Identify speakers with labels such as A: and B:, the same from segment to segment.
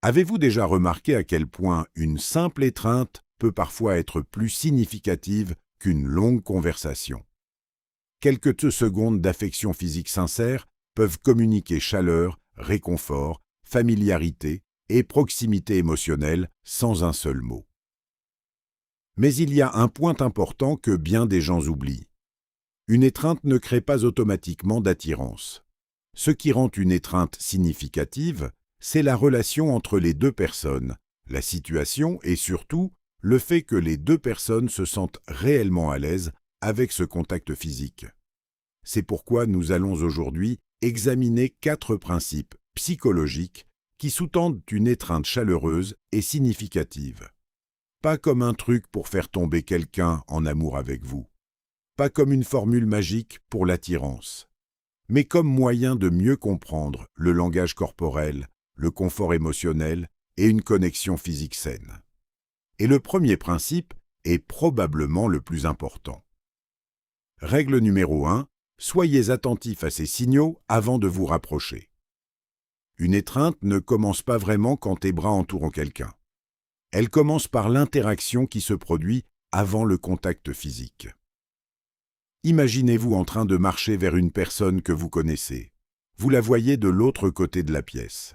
A: Avez-vous déjà remarqué à quel point une simple étreinte peut parfois être plus significative qu'une longue conversation? Quelques secondes d'affection physique sincère peuvent communiquer chaleur, réconfort, familiarité et proximité émotionnelle sans un seul mot. Mais il y a un point important que bien des gens oublient. Une étreinte ne crée pas automatiquement d'attirance. Ce qui rend une étreinte significative, c'est la relation entre les deux personnes, la situation et surtout le fait que les deux personnes se sentent réellement à l'aise avec ce contact physique. C'est pourquoi nous allons aujourd'hui examiner 4 principes psychologiques qui sous-tendent une étreinte chaleureuse et significative. Pas comme un truc pour faire tomber quelqu'un en amour avec vous, pas comme une formule magique pour l'attirance, mais comme moyen de mieux comprendre le langage corporel, le confort émotionnel et une connexion physique saine. Et le premier principe est probablement le plus important. Règle numéro 1, soyez attentif à ces signaux avant de vous rapprocher. Une étreinte ne commence pas vraiment quand tes bras entourent quelqu'un. Elle commence par l'interaction qui se produit avant le contact physique. Imaginez-vous en train de marcher vers une personne que vous connaissez. Vous la voyez de l'autre côté de la pièce.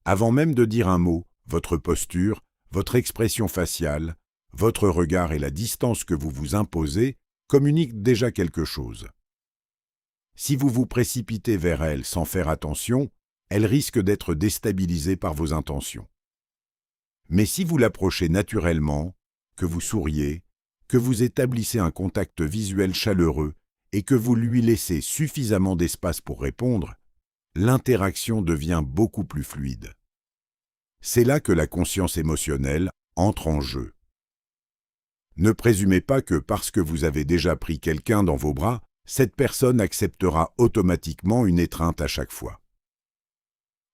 A: Avant même de dire un mot, votre posture, votre expression faciale, votre regard et la distance que vous vous imposez communiquent déjà quelque chose. Si vous vous précipitez vers elle sans faire attention, elle risque d'être déstabilisée par vos intentions. Mais si vous l'approchez naturellement, que vous souriez, que vous établissez un contact visuel chaleureux et que vous lui laissez suffisamment d'espace pour répondre, l'interaction devient beaucoup plus fluide. C'est là que la conscience émotionnelle entre en jeu. Ne présumez pas que parce que vous avez déjà pris quelqu'un dans vos bras, cette personne acceptera automatiquement une étreinte à chaque fois.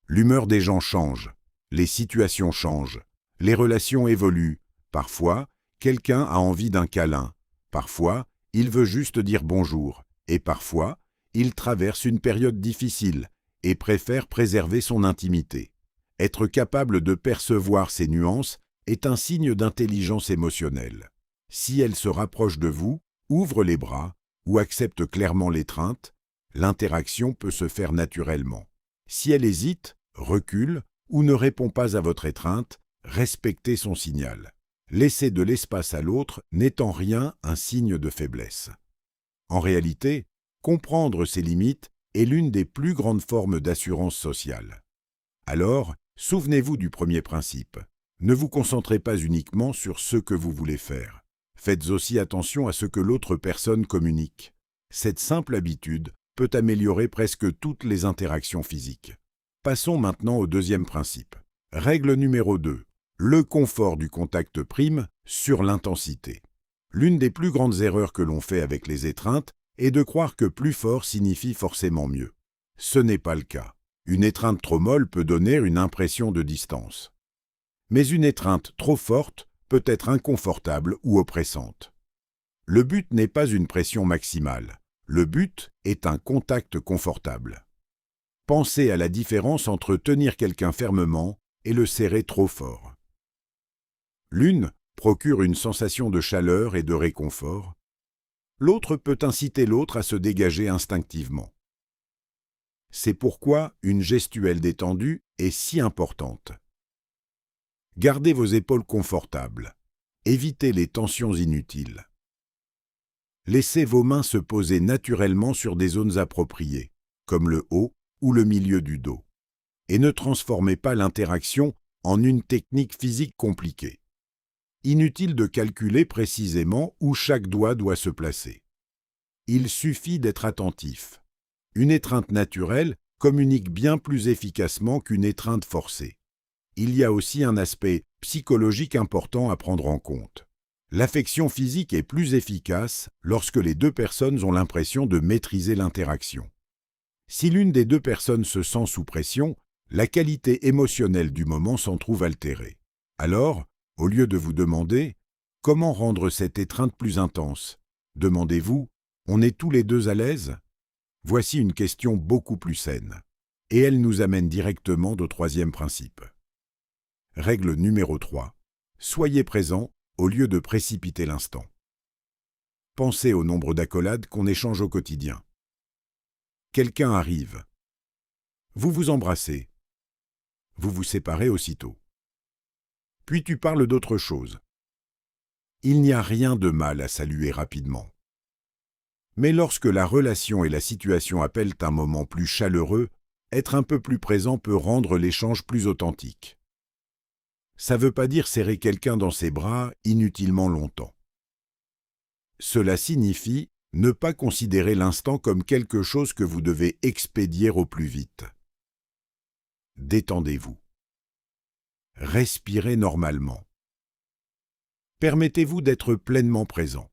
A: L'humeur des gens change, les situations changent, les relations évoluent. Parfois, quelqu'un a envie d'un câlin, parfois, il veut juste dire bonjour, et parfois, il traverse une période difficile et préfère préserver son intimité. Être capable de percevoir ces nuances est un signe d'intelligence émotionnelle. Si elle se rapproche de vous, ouvre les bras ou accepte clairement l'étreinte, l'interaction peut se faire naturellement. Si elle hésite, recule ou ne répond pas à votre étreinte, respectez son signal. Laisser de l'espace à l'autre n'est en rien un signe de faiblesse. En réalité, comprendre ses limites est l'une des plus grandes formes d'assurance sociale. Alors, souvenez-vous du premier principe. Ne vous concentrez pas uniquement sur ce que vous voulez faire. Faites aussi attention à ce que l'autre personne communique. Cette simple habitude peut améliorer presque toutes les interactions physiques. Passons maintenant au deuxième principe. Règle numéro 2. Le confort du contact prime sur l'intensité. L'une des plus grandes erreurs que l'on fait avec les étreintes est de croire que plus fort signifie forcément mieux. Ce n'est pas le cas. Une étreinte trop molle peut donner une impression de distance. Mais une étreinte trop forte peut être inconfortable ou oppressante. Le but n'est pas une pression maximale. Le but est un contact confortable. Pensez à la différence entre tenir quelqu'un fermement et le serrer trop fort. L'une procure une sensation de chaleur et de réconfort. L'autre peut inciter l'autre à se dégager instinctivement. C'est pourquoi une gestuelle détendue est si importante. Gardez vos épaules confortables. Évitez les tensions inutiles. Laissez vos mains se poser naturellement sur des zones appropriées, comme le haut ou le milieu du dos. Et ne transformez pas l'interaction en une technique physique compliquée. Inutile de calculer précisément où chaque doigt doit se placer. Il suffit d'être attentif. Une étreinte naturelle communique bien plus efficacement qu'une étreinte forcée. Il y a aussi un aspect psychologique important à prendre en compte. L'affection physique est plus efficace lorsque les deux personnes ont l'impression de maîtriser l'interaction. Si l'une des deux personnes se sent sous pression, la qualité émotionnelle du moment s'en trouve altérée. Alors, au lieu de vous demander « Comment rendre cette étreinte plus intense ?» demandez-vous « On est tous les deux à l'aise ?» Voici une question beaucoup plus saine. Et elle nous amène directement au troisième principe. Règle numéro 3. Soyez présent au lieu de précipiter l'instant. Pensez au nombre d'accolades qu'on échange au quotidien. Quelqu'un arrive. Vous vous embrassez. Vous vous séparez aussitôt. Puis tu parles d'autre chose. Il n'y a rien de mal à saluer rapidement. Mais lorsque la relation et la situation appellent un moment plus chaleureux, être un peu plus présent peut rendre l'échange plus authentique. Ça ne veut pas dire serrer quelqu'un dans ses bras inutilement longtemps. Cela signifie ne pas considérer l'instant comme quelque chose que vous devez expédier au plus vite. Détendez-vous. Respirez normalement. Permettez-vous d'être pleinement présent.